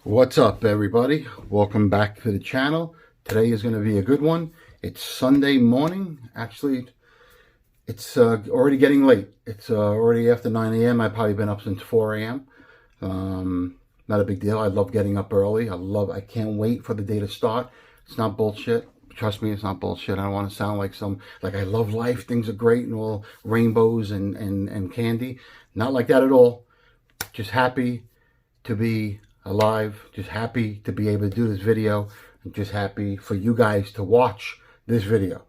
What's up, everybody? Welcome back to the channel. Today is going to be a good one. It's Sunday morning. Actually, it's already getting late. It's already after 9 a.m. I've probably been up since 4 a.m. Not a big deal. I love getting up early. I can't wait for the day to start. It's not bullshit. Trust me, it's not bullshit. I don't want to sound like I love life. Things are great and all rainbows and candy. Not like that at all. Just happy to be alive, just happy to be able to do this video, and just happy for you guys to watch this video.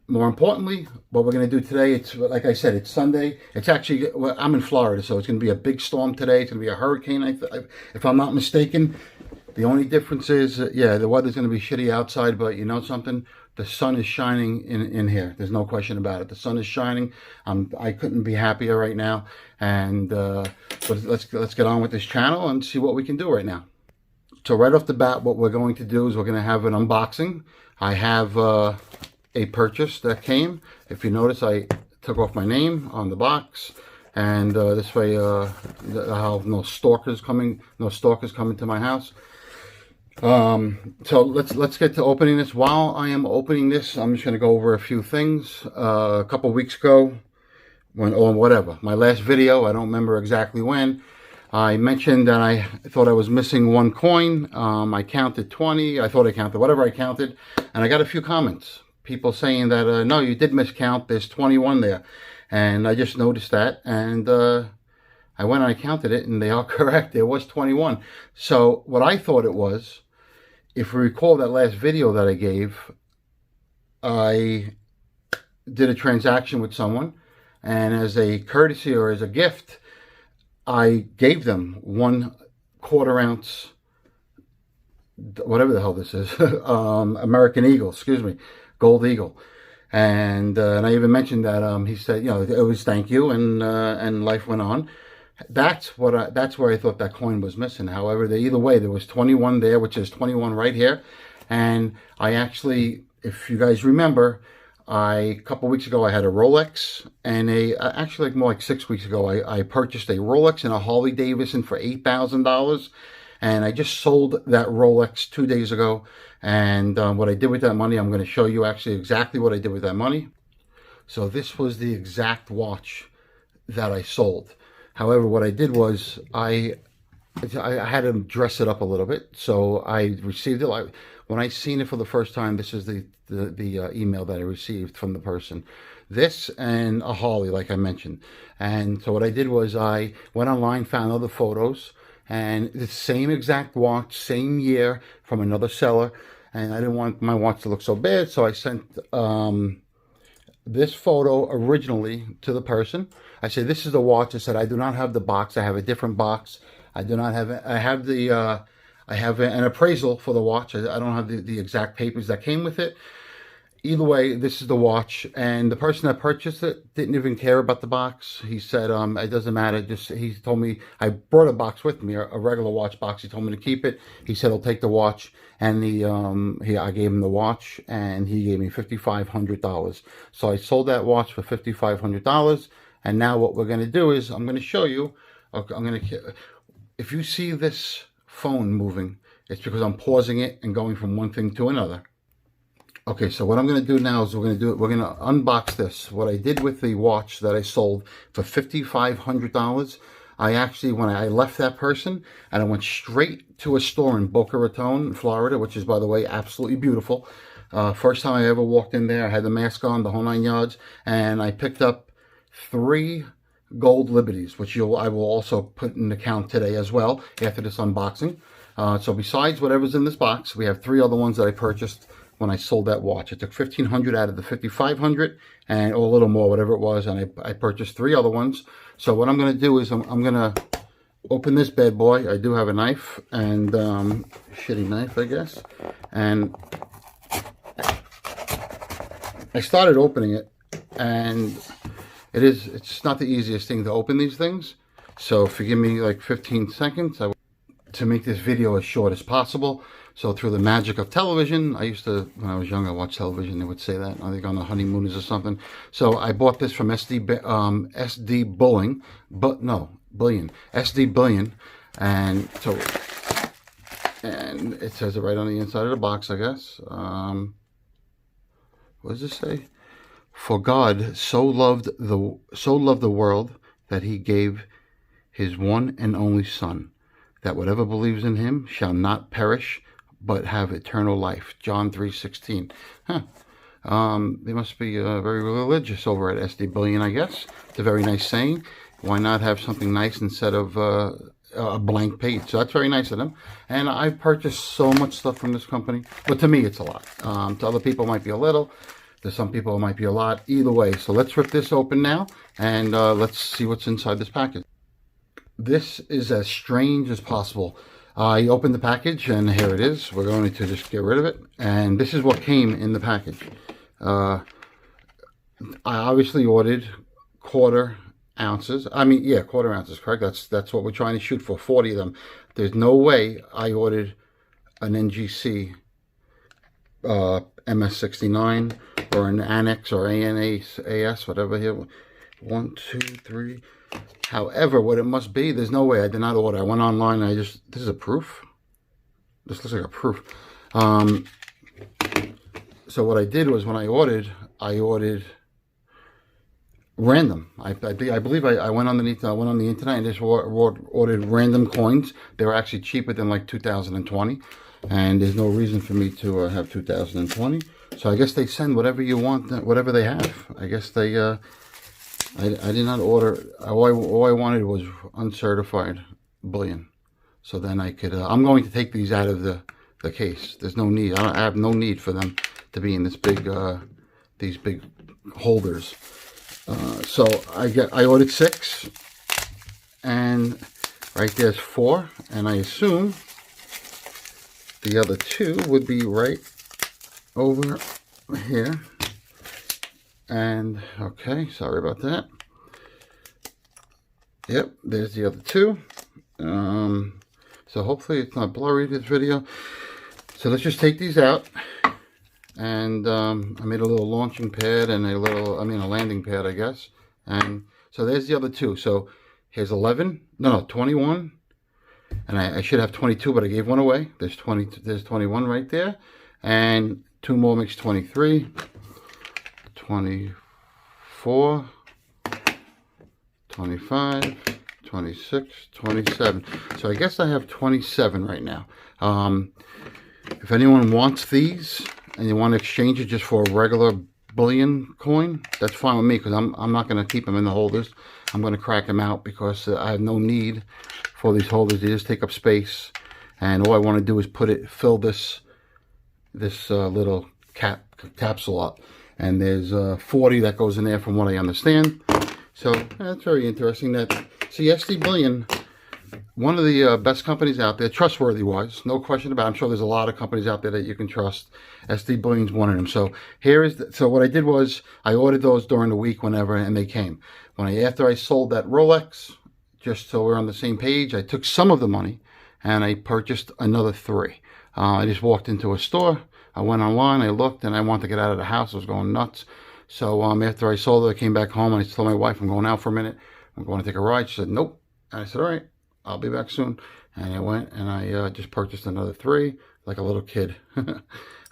More importantly, what we're going to do today, it's like I said, it's Sunday. It's actually, well, I'm in Florida, so it's going to be a big storm today. It's going to be a hurricane, if I'm not mistaken. The only difference is, yeah, the weather's going to be shitty outside, but you know something? The sun is shining in here. There's no question about it. The sun is shining. I couldn't be happier right now. And but let's get on with this channel and see what we can do right now. So right off the bat, what we're going to do is we're going to have an unboxing. I have a purchase that came. If you notice, I took off my name on the box. And this way, I'll have no stalkers coming to my house. So let's get to opening this. While I am opening this, I'm just going to go over a few things. A couple weeks ago, my last video, I don't remember exactly when, I mentioned that I thought I was missing one coin. I counted 20. I thought I counted whatever I counted, and I got a few comments. People saying that, no, you did miscount. There's 21 there. And I just noticed that, and I went and I counted it, and they are correct. There was 21. So what I thought it was, if you recall that last video that I gave, I did a transaction with someone, and as a courtesy or as a gift, I gave them 1/4 ounce, whatever the hell this is, American Eagle, excuse me, Gold Eagle. And I even mentioned that he said, you know, it was thank you, and life went on. That's where I thought that coin was missing. However, either way, there was 21 there, which is 21 right here. And I actually, if you guys remember, a couple weeks ago I had a Rolex, and actually more like 6 weeks ago I purchased a Rolex and a Harley Davidson for $8,000. And I just sold that Rolex 2 days ago. And what I did with that money, I'm going to show you actually exactly what I did with that money. So this was the exact watch that I sold. However, what I did was I had to dress it up a little bit. So I received it. When I seen it for the first time, this is the email that I received from the person. This and a Harley, like I mentioned. And so what I did was I went online, found other photos, and the same exact watch, same year, from another seller. And I didn't want my watch to look so bad, so I sent this photo originally to the person. I said, this is the watch. I said, I do not have the box. I have a different box. I do not have it. I have an appraisal for the watch. I don't have the exact papers that came with it. Either way, this is the watch, and the person that purchased it didn't even care about the box. He said, it doesn't matter. He told me, I brought a box with me, a regular watch box. He told me to keep it. He said, I'll take the watch, and I gave him the watch, and he gave me $5,500. So I sold that watch for $5,500, and now what we're going to do is I'm going to show you. If you see this phone moving, it's because I'm pausing it and going from one thing to another. Okay, so what I'm going to do now is we're going to unbox this. What I did with the watch that I sold for $5,500, I actually, when I left that person, and I went straight to a store in Boca Raton, Florida, which is, by the way, absolutely beautiful. First time I ever walked in there, I had the mask on, the whole 9 yards, and I picked up 3 gold Liberties, which I will also put in the count today as well, after this unboxing. So besides whatever's in this box, we have 3 other ones that I purchased when I sold that watch. I took $1,500 out of the $5,500, or a little more, whatever it was, and I purchased 3 other ones. So what I'm going to do is I'm going to open this bad boy. I do have a knife, and shitty knife, I guess. And I started opening it, and it's not the easiest thing to open these things. So forgive me like 15 seconds to make this video as short as possible. So through the magic of television, I used to, when I was young, I watched television, they would say that, I think on the honeymooners or something. So I bought this from SD Bullion, SD Bullion. And so, and it says it right on the inside of the box, I guess. What does it say? For God so loved the world that he gave his one and only Son, that whatever believes in him shall not perish, but have eternal life. John 3:16. Huh. They must be very religious over at SD Bullion, I guess. It's a very nice saying. Why not have something nice instead of a blank page? So that's very nice of them. And I've purchased so much stuff from this company. But to me, it's a lot. To other people, it might be a little. To some people, it might be a lot. Either way. So let's rip this open now. And let's see what's inside this package. This is as strange as possible. I opened the package, and here it is. We're going to just get rid of it. And this is what came in the package. I obviously ordered quarter ounces. I mean, yeah, quarter ounces, correct? That's what we're trying to shoot for, 40 of them. There's no way I ordered an NGC MS69 or an Annex or ANAS, whatever here. 1, 2, 3. However, what it must be, there's no way I did not order. I went online and this is a proof. This looks like a proof. So what I did was when I ordered random. I believe I went underneath. I went on the internet and just ordered random coins. They were actually cheaper than like 2020, and there's no reason for me to have 2020. So I guess they send whatever you want, whatever they have. I guess they. I did not order. All I wanted was uncertified bullion. So then I could. I'm going to take these out of the case. There's no need. I have no need for them to be in this big, these big holders. So I ordered 6, and right there's 4, and I assume the other 2 would be right over here. And okay, sorry about that. Yep, there's the other 2. So hopefully it's not blurry, this video. So let's just take these out. And I made a little launching pad and a landing pad, I guess. And so there's the other 2. So here's 11, no, 21. And I should have 22, but I gave one away. There's 21 right there. And 2 more makes 23. 24. 25. 26. 27. So I guess I have 27 right now. If anyone wants these, and you want to exchange it just for a regular bullion coin, that's fine with me, because I'm not going to keep them in the holders. I'm going to crack them out because I have no need for these holders. They just take up space, and all I want to do is fill this little capsule up. And there's 40 that goes in there from what I understand. So that's very interesting. See, SD Bullion, one of the best companies out there, trustworthy-wise, no question about it. I'm sure there's a lot of companies out there that you can trust. SD Bullion's one of them. So so what I did was I ordered those during the week whenever, and they came. After I sold that Rolex, just so we're on the same page, I took some of the money and I purchased another 3. I just walked into a store. I went online, I looked, and I wanted to get out of the house. I was going nuts. So after I sold it, I came back home and I told my wife, I'm going out for a minute. I'm going to take a ride. She said, nope. And I said, all right, I'll be back soon. And I went and I just purchased another 3 like a little kid.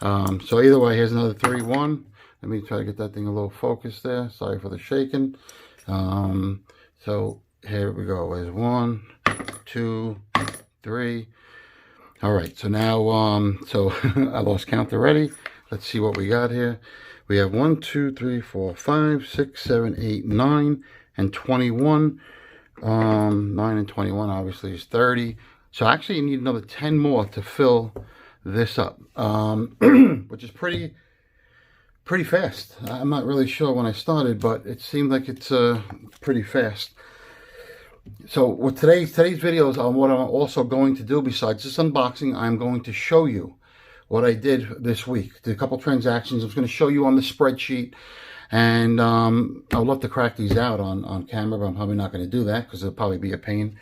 So either way, here's another 3. 1. Let me try to get that thing a little focused there. Sorry for the shaking. So here we go. There's 1, 2, 3. All right. So now, so I lost count already. Let's see what we got here. We have 1, 2, 3, 4, 5, 6, 7, 8, 9, and 21. 9 and 21 obviously is 30. So actually you need another 10 more to fill this up, which is pretty fast. I'm not really sure when I started, but it seemed like it's pretty fast. So with today's videos, what I'm also going to do, besides this unboxing, I'm going to show you what I did this week. Did a couple transactions. I was going to show you on the spreadsheet. And I would love to crack these out on camera, but I'm probably not going to do that because it'll probably be a pain.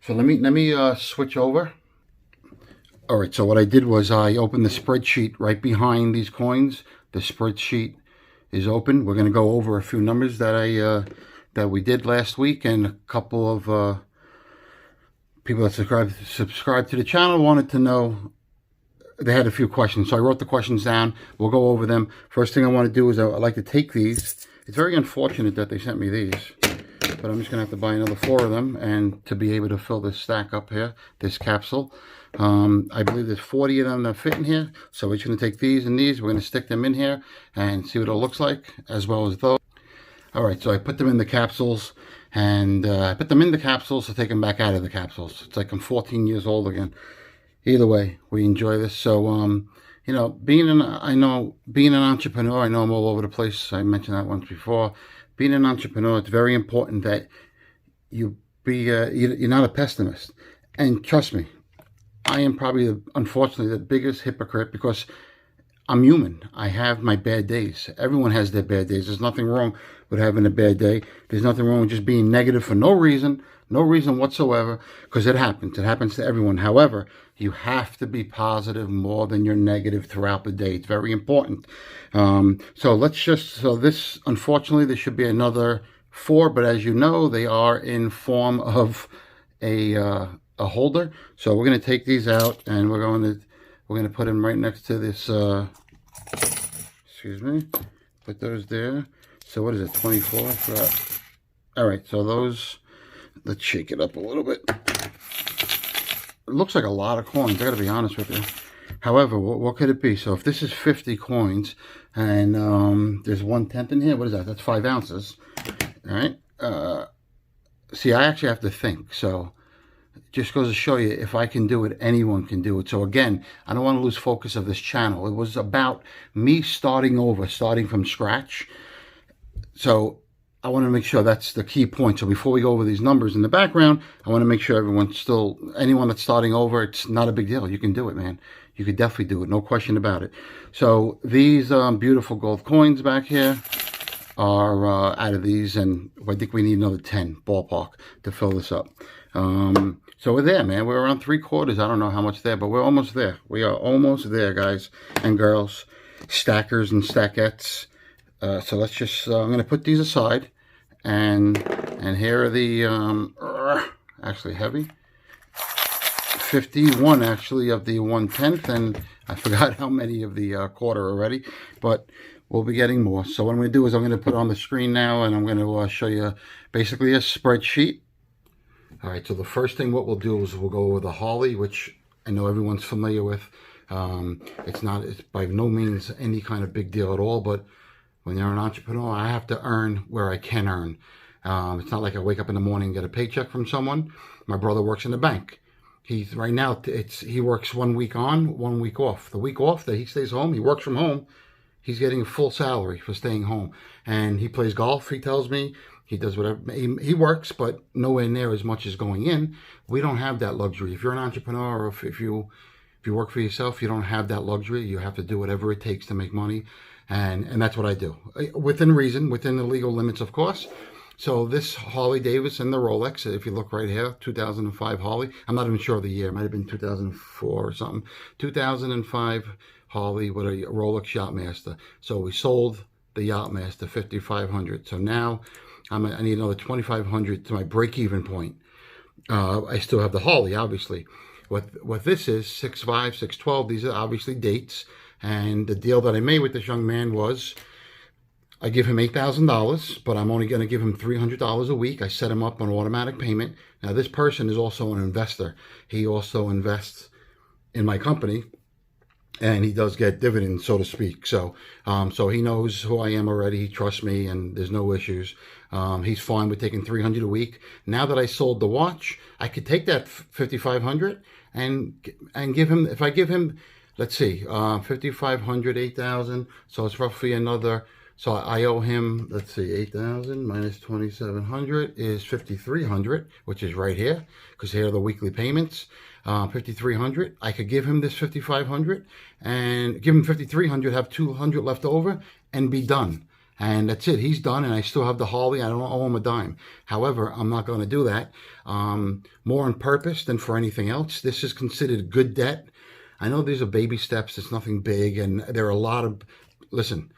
So let me switch over. All right, so what I did was I opened the spreadsheet right behind these coins. The spreadsheet is open. We're going to go over a few numbers that we did last week and a couple of people that subscribe to the channel wanted to know, they had a few questions. So I wrote the questions down. We'll go over them. First thing I want to do is I'd like to take these. It's very unfortunate that they sent me these, but I'm just going to have to buy another 4 of them and to be able to fill this stack up here, this capsule. I believe there's 40 of them that fit in here. So we're just going to take these and these. We're going to stick them in here and see what it looks like, as well as those. All right, so I put them in the capsules, and I put them in the capsules to take them back out of the capsules. It's like I'm 14 years old again. Either way, we enjoy this. So, you know, being an entrepreneur, I know I'm all over the place. I mentioned that once before. Being an entrepreneur, it's very important that you be, you're not a pessimist. And trust me, I am probably, unfortunately, the biggest hypocrite, because I'm human. I have my bad days. Everyone has their bad days. There's nothing wrong with having a bad day. There's nothing wrong with just being negative for no reason whatsoever, because it happens. It happens to everyone. However, you have to be positive more than you're negative throughout the day. It's very important. So this, unfortunately, there should be another 4, but as you know, they are in form of a holder. So we're going to take these out, and we're going to put them right next to this, excuse me, put those there. So what is it, 24? All right, so those, let's shake it up a little bit. It looks like a lot of coins, I gotta be honest with you. However, what could it be? So if this is 50 coins, and there's 1/10 in here, what is that? That's 5 ounces, all right? See, I actually have to think, so just goes to show you, if I can do it, anyone can do it. So again, I don't want to lose focus of this channel. It was about me starting over, starting from scratch. So I want to make sure that's the key point. So before we go over these numbers in the background, I want to make sure anyone that's starting over, it's not a big deal. You can do it, man. You could definitely do it, no question about it. So these beautiful gold coins back here are out of these, and I think we need another 10 ballpark to fill this up. So we're there, man. We're around 3/4. I don't know how much there, but we're almost there. We are almost there, guys and girls, stackers and stackettes. So let's just, I'm going to put these aside, and here are the, actually heavy, 51 actually of the 1/10, and I forgot how many of the quarter already, but we'll be getting more. So what I'm going to do is I'm going to put it on the screen now, and I'm going to show you basically a spreadsheet. All right, so the first thing what we'll do is we'll go over the Holly, which I know everyone's familiar with. It's by no means any kind of big deal at all, but when you're an entrepreneur, I have to earn where I can earn. It's not like I wake up in the morning and get a paycheck from someone. My brother works in the bank. Right now, he works 1 week on, 1 week off. The week off that he stays home, he works from home, he's getting a full salary for staying home. And he plays golf, he tells me. He does whatever, he works, but nowhere near as much as going in. We don't have that luxury. If you're an entrepreneur, or if you work for yourself, you don't have that luxury. You have to do whatever it takes to make money. And that's what I do. Within reason, within the legal limits, of course. So this Harley Davidson, the Rolex, if you look right here, 2005 Harley. I'm not even sure of the year. It might have been 2004 or something. 2005 Harley with a Rolex Yachtmaster. So we sold the Yachtmaster, 5,500. So now I need another 2,500 to my break-even point. I still have the Harley, obviously. What this is, 6.5, 6.12, these are obviously dates. And the deal that I made with this young man was, I give him $8,000, but I'm only going to give him $300 a week. I set him up on automatic payment. Now, this person is also an investor. He also invests in my company, and he does get dividends, so to speak. So he knows who I am already. He trusts me, and there's no issues. He's fine with taking $300 a week. Now that I sold the watch, I could take that $5,500 and give him, if I give him, let's see, 5,500, 8,000. So it's roughly another, so I owe him, let's see, 8,000 minus 2,700 is 5,300, which is right here, because here are the weekly payments. 5,300. I could give him this 5,500 and give him 5,300, have 200 left over, and be done. And that's it. He's done, and I still have the Harley. I don't owe him a dime. However, I'm not going to do that. More on purpose than for anything else. This is considered good debt. I know these are baby steps. It's nothing big, and there are a lot of, listen,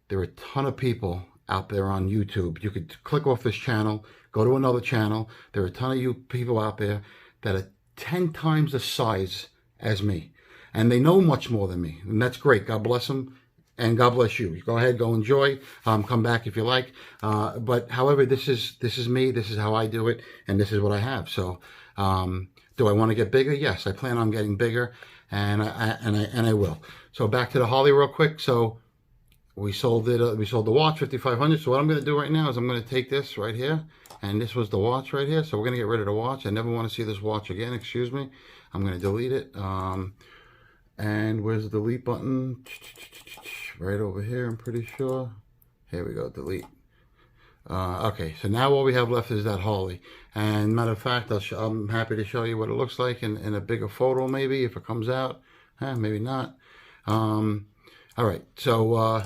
there are a ton of people out there on YouTube. You could click off this channel, go to another channel. There are a ton of you people out there that are 10 times the size as me. And they know much more than me. And that's great. God bless them. And God bless you. Go ahead, go enjoy. Come back if you like. But however, this is me. This is how I do it. And this is what I have. So do I want to get bigger? Yes, I plan on getting bigger. And I will. So back to the Holly real quick. So we sold it. We sold the watch, 5,500. So what I'm going to do right now is I'm going to take this right here, and this was the watch right here. So we're going to get rid of the watch. I never want to see this watch again. Excuse me. I'm going to delete it. And where's the delete button? Right over here. I'm pretty sure. Here we go. Delete. Okay. So now all we have left is that Holly. And matter of fact, I'm happy to show you what it looks like in a bigger photo, maybe if it comes out. Maybe not. All right. So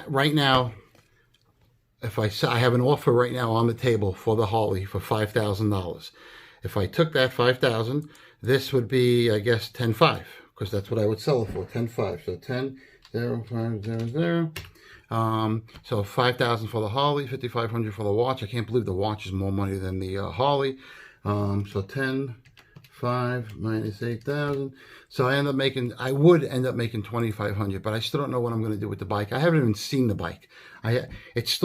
right now, if I have an offer right now on the table for the Holly for $5,000. If I took that $5,000, this would be, I guess, 10.5, because that's what I would sell it for, 10.5. So 10,0500. So 5,000 for the Holly, 5,500 for the watch. I can't believe the watch is more money than the Holly. So 10.5 minus 8,000. So I would end up making 2,500, but I still don't know what I'm going to do with the bike. I haven't even seen the bike. It's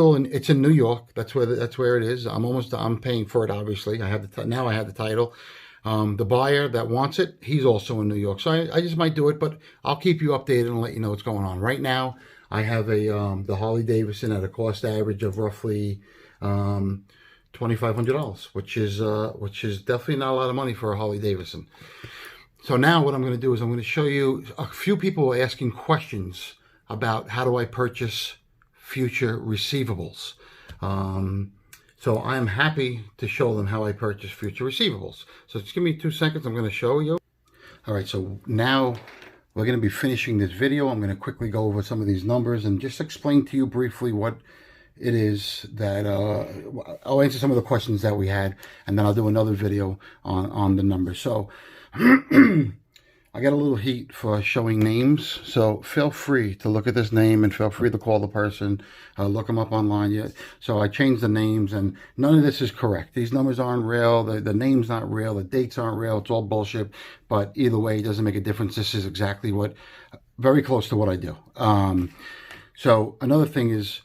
in New York. That's where it is. I'm paying for it, obviously. Now I have the title. The buyer that wants it, he's also in New York. So I just might do it, but I'll keep you updated and let you know what's going on. Right now, I have the Harley Davidson at a cost average of roughly $2,500, which is definitely not a lot of money for a Harley Davidson. So now what I'm going to do is I'm going to show you, a few people are asking questions about how do I purchase future receivables. So I'm happy to show them how I purchase future receivables. So just give me 2 seconds. I'm going to show you. All right. So now we're going to be finishing this video. I'm going to quickly go over some of these numbers and just explain to you briefly what it is that I'll answer some of the questions that we had, and then I'll do another video on the numbers. So I got a little heat for showing names, so feel free to look at this name and feel free to call the person, look them up online. So I changed the names, and none of this is correct. These numbers aren't real, the name's not real, the dates aren't real, it's all bullshit. But either way, it doesn't make a difference. This is exactly very close to what I do. So another thing is,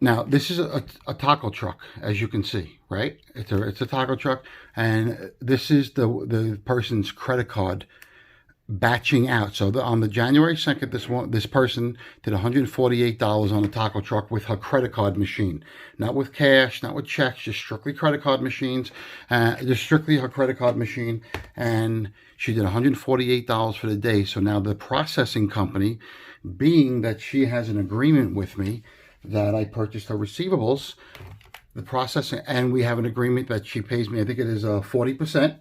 now this is a taco truck, as you can see, right? It's a taco truck, and this is the person's credit card batching out. So on the January 2nd, this person did $148 on a taco truck with her credit card machine, not with cash, not with checks, just strictly credit card machines, just strictly her credit card machine, and she did $148 for the day. So now the processing company, being that she has an agreement with me that I purchased her receivables, the processing, and we have an agreement that she pays me, I think it is 40%.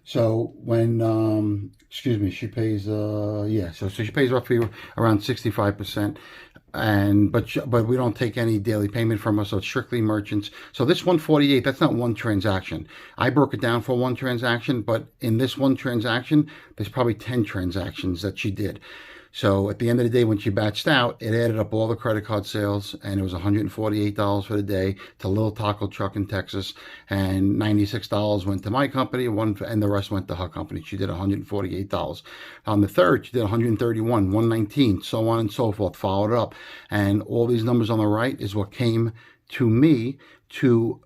So when, excuse me, she pays, so she pays roughly around 65%. But we don't take any daily payment from us, so it's strictly merchants. So this 148, that's not one transaction. I broke it down for one transaction, but in this one transaction, there's probably 10 transactions that she did. So at the end of the day, when she batched out, it added up all the credit card sales, and it was $148 for the day to Little Taco Truck in Texas, and $96 went to my company, and the rest went to her company. She did $148. On the 3rd, she did $131, $119, so on and so forth, followed up. And all these numbers on the right is what came to me to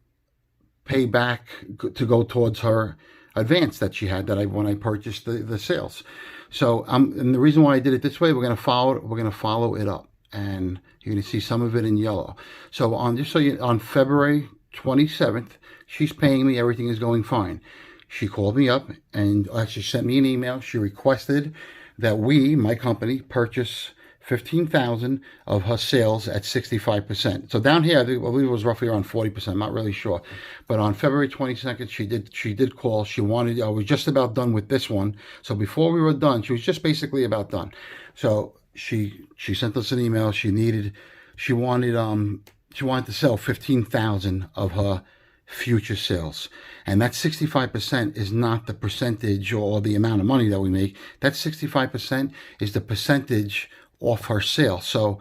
pay back, to go towards her advance that she had when I purchased the sales. So and the reason why I did it this way, we're gonna follow it up, and you're gonna see some of it in yellow. So on February 27th, she's paying me, everything is going fine. She called me up and actually sent me an email. She requested that my company, purchase 15,000 of her sales at 65%. So down here, I believe it was roughly around 40%. I'm not really sure. But on February 22nd, she did call. I was just about done with this one. So before we were done, she was just basically about done. So she sent us an email. She wanted to sell 15,000 of her future sales. And that 65% is not the percentage or the amount of money that we make. That 65% is the percentage off her sale. So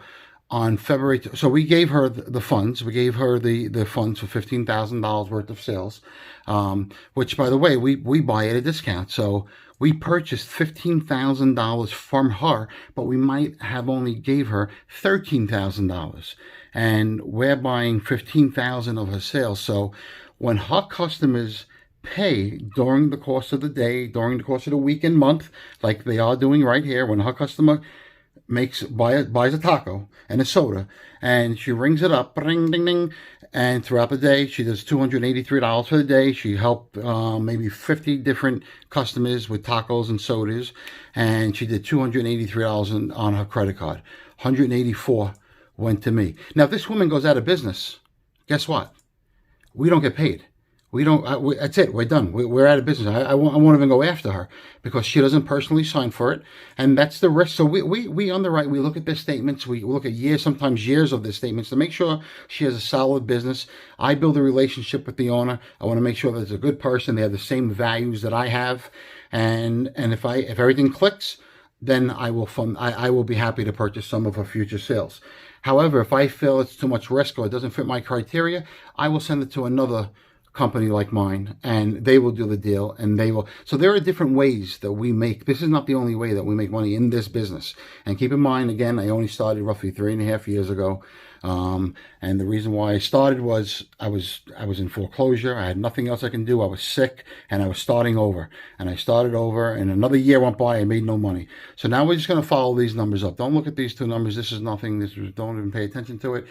on February. So we gave her the funds. We gave her the funds for $15,000 worth of sales, which, by the way, we buy at a discount. So we purchased $15,000 from her, but we might have only gave her $13,000, and we're buying $15,000 of her sales. So when her customers pay during the course of the day, during the course of the week and month, like they are doing right here, when her customer buys a taco and a soda, and she rings it up, ring, ding, ding, and throughout the day, she does $283 for the day. She helped maybe 50 different customers with tacos and sodas, and she did $283 on her credit card. 184 went to me. Now, if this woman goes out of business, guess what? We don't get paid. We don't. That's it. We're done. We're out of business. I won't even go after her because she doesn't personally sign for it, and that's the risk. So we underwrite. We look at their statements. We look at years, sometimes years of their statements to make sure she has a solid business. I build a relationship with the owner. I want to make sure that it's a good person. They have the same values that I have, and if everything clicks, then I will be happy to purchase some of her future sales. However, if I feel it's too much risk or it doesn't fit my criteria, I will send it to another company like mine, and they will do the deal, and they will. So there are different ways that we make. This is not the only way that we make money in this business. And keep in mind, again, I only started roughly 3.5 years ago. And the reason why I started was I was in foreclosure. I had nothing else I can do. I was sick, and I was starting over. And I started over, and another year went by. I made no money. So now we're just going to follow these numbers up. Don't look at these two numbers. This is nothing. Don't even pay attention to it.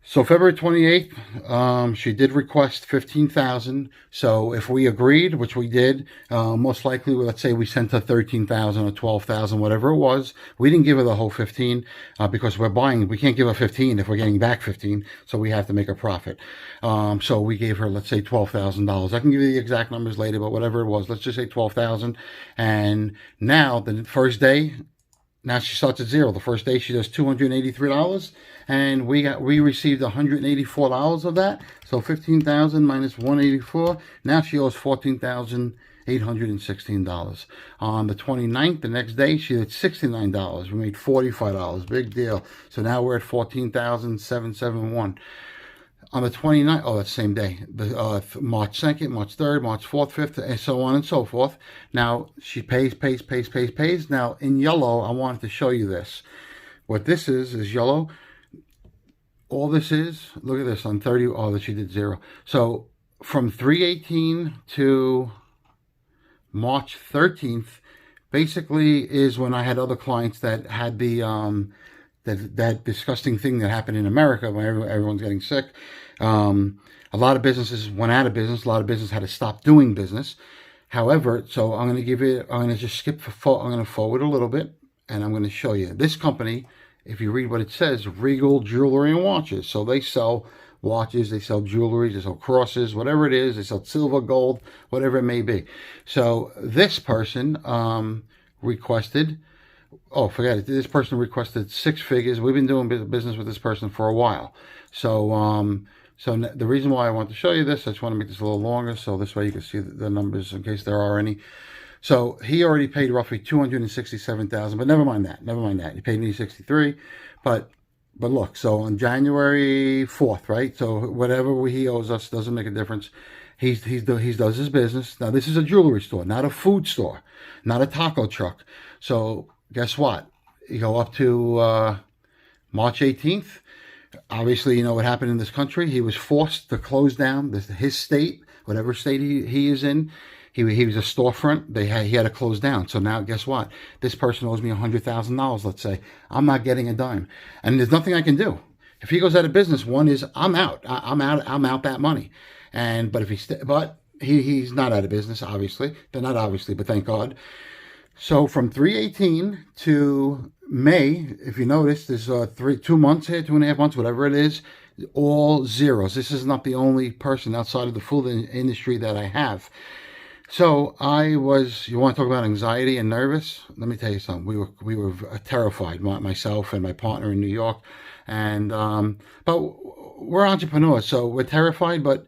So February 28th, she did request $15,000. So if we agreed, which we did, most likely, let's say we sent her $13,000 or $12,000, whatever it was. We didn't give her the whole 15 because we're buying. We can't give her 15 if we're getting back 15. So we have to make a profit. So we gave her, let's say, $12,000. I can give you the exact numbers later, but whatever it was, let's just say $12,000. And now the first day, now she starts at zero. The first day she does $283, and we received $184 of that. So $15,000 minus $184. Now she owes $14,816. On the 29th, the next day, she did $69. We made $45. Big deal. So now we're at $14,771. On the 29th, oh, that's the same day, March 2nd, March 3rd, March 4th, 5th, and so on and so forth. Now, she pays. Now, in yellow, I wanted to show you this. What this is yellow. All this is, look at this, on 30, oh, that she did zero. So, from 3/18 to March 13th, basically is when I had other clients that had the, that disgusting thing that happened in America when everyone's getting sick. A lot of businesses went out of business. A lot of businesses had to stop doing business. However, so I'm going to just skip, I'm going to forward a little bit, and I'm going to show you. This company, if you read what it says, Regal Jewelry and Watches. So they sell watches, they sell jewelry, they sell crosses, whatever it is. They sell silver, gold, whatever it may be. So this person requested, oh, forget it. This person requested 6 figures. We've been doing business with this person for a while. So, so the reason why I want to show you this, I just want to make this a little longer, so this way you can see the numbers in case there are any. So he already paid roughly $267,000, but never mind that. He paid me 63, but look. So on January 4th, right? So whatever he owes us doesn't make a difference. He does his business. Now this is a jewelry store, not a food store, not a taco truck. So guess what? You go up to March 18th. Obviously, you know what happened in this country. He was forced to close down his state, whatever state he is in. He was a storefront. He had to close down. So now, guess what? This person owes me $100,000. Let's say I'm not getting a dime, and there's nothing I can do. If he goes out of business, one is I'm out. I'm out that money. And but if he's not out of business. Obviously, they're not obviously, but thank God. So from 3/18 to May, if you notice, there's 2 months here, 2.5 months, whatever it is, all zeros. This is not the only person outside of the food industry that I have. So you want to talk about anxiety and nervous? Let me tell you something. We were terrified, myself and my partner in New York, and but we're entrepreneurs, so we're terrified. But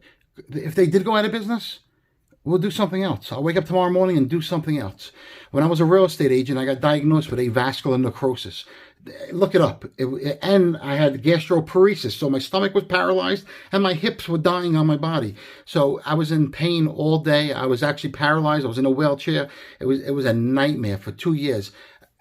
if they did go out of business, We'll do something else. I'll wake up tomorrow morning and do something else. When I was a real estate agent, I got diagnosed with avascular necrosis. Look it up. And I had gastroparesis, so my stomach was paralyzed and my hips were dying on my body. So I was in pain all day. I was actually paralyzed. I was in a wheelchair. It was a nightmare for 2 years.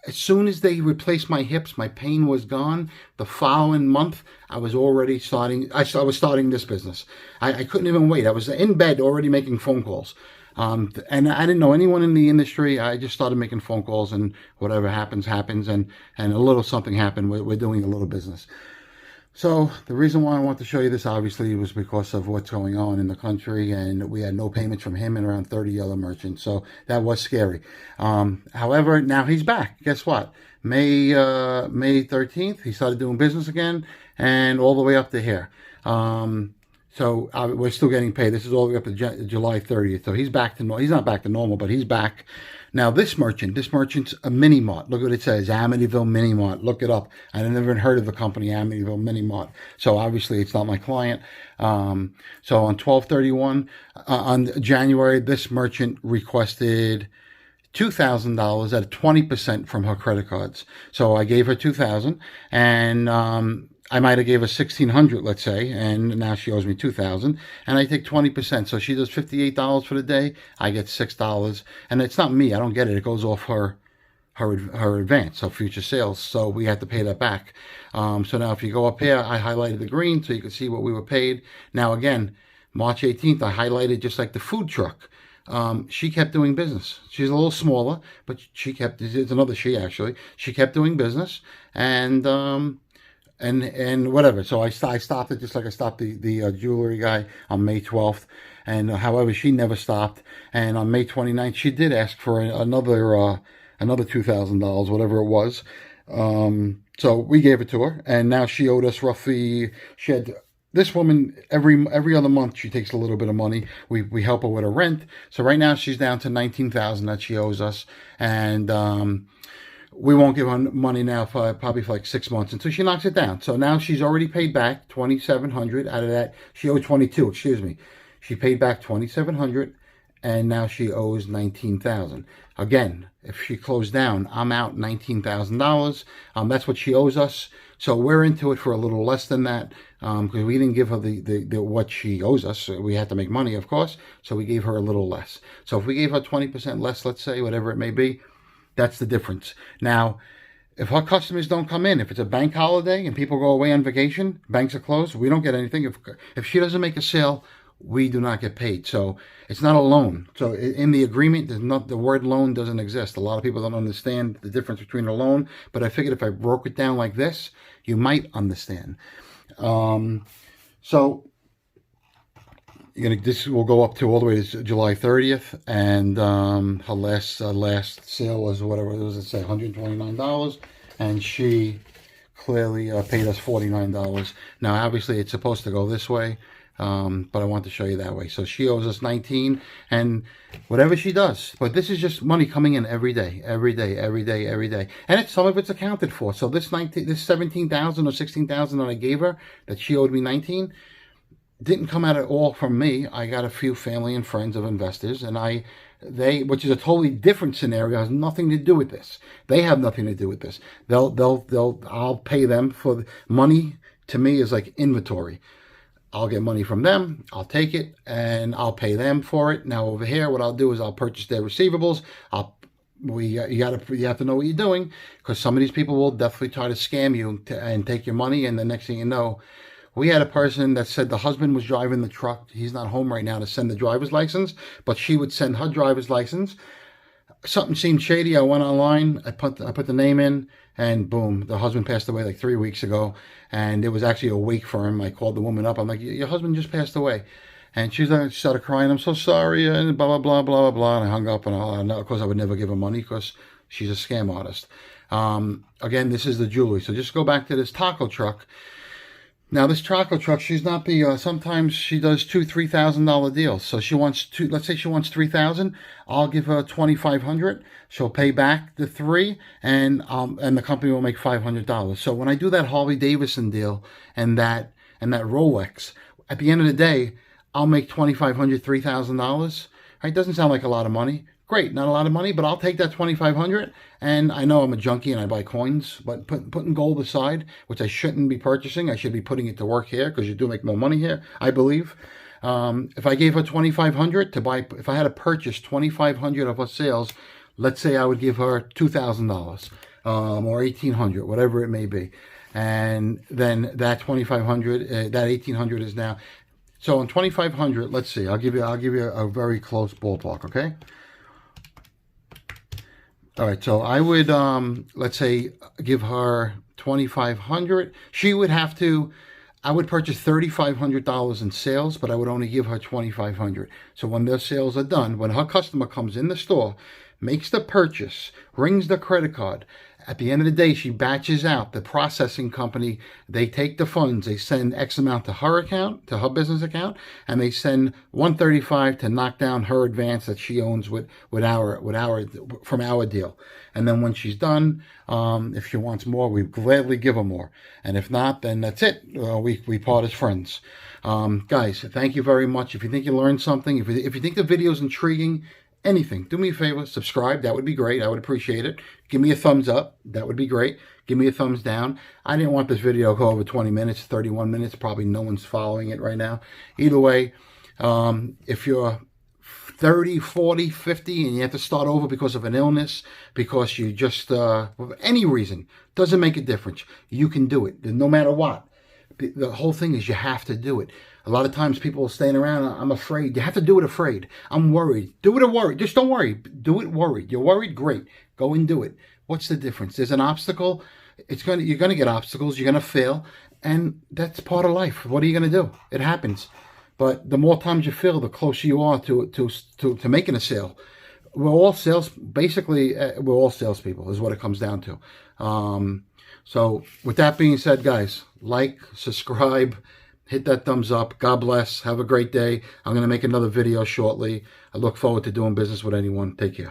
As soon as they replaced my hips, my pain was gone. The following month, I was already starting. I was starting this business. I couldn't even wait. I was in bed already making phone calls. And I didn't know anyone in the industry. I just started making phone calls, and whatever happens, happens. And a little something happened. We're doing a little business. So the reason why I want to show you this, obviously, was because of what's going on in the country, and we had no payments from him and around 30 other merchants. So that was scary. However, now he's back. Guess what? May 13th, he started doing business again, and all the way up to here. So we're still getting paid. This is all the way up to July 30th. So he's back to normal. He's not back to normal, but he's back. Now this merchant's a mini mart. Look what it says, Amityville Mini Mart. Look it up. I never even heard of the company Amityville Mini Mart. So obviously it's not my client. So on 12/31, on January, this merchant requested $2,000 at 20% from her credit cards. So I gave her $2,000, and I might have gave her $1,600, let's say, and now she owes me $2,000, and I take 20%. So she does $58 for the day. I get $6, and it's not me. I don't get it. It goes off her advance, so future sales. So we have to pay that back. So now if you go up here, I highlighted the green so you can see what we were paid. Now again, March 18th, I highlighted just like the food truck. She kept doing business. She's a little smaller, but she kept. It's another she actually. She kept doing business, and whatever. So I stopped it just like I stopped the jewelry guy on May 12th. And however, she never stopped. And on May 29th, she did ask for another $2,000, whatever it was. So we gave it to her, and now she owed us roughly. She had. This woman, every other month, she takes a little bit of money. We help her with her rent. So right now she's down to $19,000 that she owes us, and we won't give her money now for probably for like 6 months until she knocks it down. So now she's already paid back $2,700 out of that. She owed 22. Excuse me. She paid back $2,700, and now she owes $19,000. Again, if she closed down, I'm out $19,000. That's what she owes us. So we're into it for a little less than that, because we didn't give her the what she owes us. We had to make money, of course. So we gave her a little less. So if we gave her 20% less, let's say, whatever it may be, that's the difference. Now, if our customers don't come in, if it's a bank holiday and people go away on vacation, banks are closed, we don't get anything. If she doesn't make a sale, we do not get paid. So it's not a loan. So in the agreement, the word loan doesn't exist. A lot of people don't understand the difference between a loan, but I figured if I broke it down like this, you might understand. So this will go up to all the way to July 30th, and her last sale was whatever it was. It said $129, and she clearly paid us $49. Now, obviously, it's supposed to go this way. But I want to show you that way. So she owes us $19, and whatever she does, but this is just money coming in every day. And some of it's accounted for. So this $17,000 or $16,000 that I gave her, that she owed me $19, didn't come out at all from me. I got a few family and friends of investors, and which is a totally different scenario, has nothing to do with this. They have nothing to do with this. I'll pay them for money. To me, is like inventory. I'll get money from them, I'll take it, and I'll pay them for it. Now over here, what I'll do is I'll purchase their receivables. You have to know what you're doing, because some of these people will definitely try to scam you and take your money, and the next thing you know, we had a person that said the husband was driving the truck. He's not home right now to send the driver's license, but she would send her driver's license. Something seemed shady. I went online, I put the name in, and boom, the husband passed away like 3 weeks ago, and it was actually a wake for him. I called the woman up. I'm like, your husband just passed away. And she started crying. I'm so sorry, and blah, blah, blah, blah, blah, blah. And I hung up, and of course I would never give her money because she's a scam artist. Again, this is the jewelry. So just go back to this taco truck. Now this taco truck, she's not the, sometimes she does $2,000-$3,000 deals. So she wants let's say she wants $3,000. I'll give her $2,500. She'll pay back the $3,000, and the company will make $500. So when I do that Harley Davidson deal and that Rolex, at the end of the day, I'll make $2,500, $3,000. Right? Doesn't sound like a lot of money. Great, not a lot of money, but I'll take that 2,500. And I know I'm a junkie and I buy coins, but putting gold aside, which I shouldn't be purchasing, I should be putting it to work here because you do make more money here, I believe. If I gave her 2,500 to buy, if I had to purchase 2,500 of her sales, let's say I would give her $2,000 or 1,800, whatever it may be, and then that 2,500, that 1,800 is now. So on 2,500, let's see. I'll give you a very close ballpark. Okay. All right. So I would let's say give her 2,500. She would have to. I would purchase $3,500 in sales, but I would only give her 2,500. So when their sales are done, when her customer comes in the store, makes the purchase, rings the credit card, at the end of the day, she batches out the processing company. They take the funds, they send X amount to her account, to her business account, and they send 135 to knock down her advance that she owns from our deal. And then when she's done, if she wants more, we gladly give her more. And if not, then that's it. We part as friends. Guys, thank you very much. If you think you learned something, if you think the video is intriguing, anything, do me a favor, subscribe. That would be great. I would appreciate it. Give me a thumbs up. That would be great. Give me a thumbs down. I didn't want this video to go over 20 minutes, 31 minutes. Probably no one's following it right now. Either way, if you're 30, 40, 50, and you have to start over because of an illness, because you just, for any reason, doesn't make a difference. You can do it, no matter what. The whole thing is you have to do it. A lot of times people are staying around, I'm afraid. You have to do it afraid. I'm worried. Do it or worried. Just don't worry. Do it worried. You're worried? Great. Go and do it. What's the difference? There's an obstacle. You're going to get obstacles. You're going to fail. And that's part of life. What are you going to do? It happens. But the more times you fail, the closer you are to making a sale. We're all basically, we're all salespeople is what it comes down to. So with that being said, guys, like, subscribe, hit that thumbs up. God bless. Have a great day. I'm going to make another video shortly. I look forward to doing business with anyone. Take care.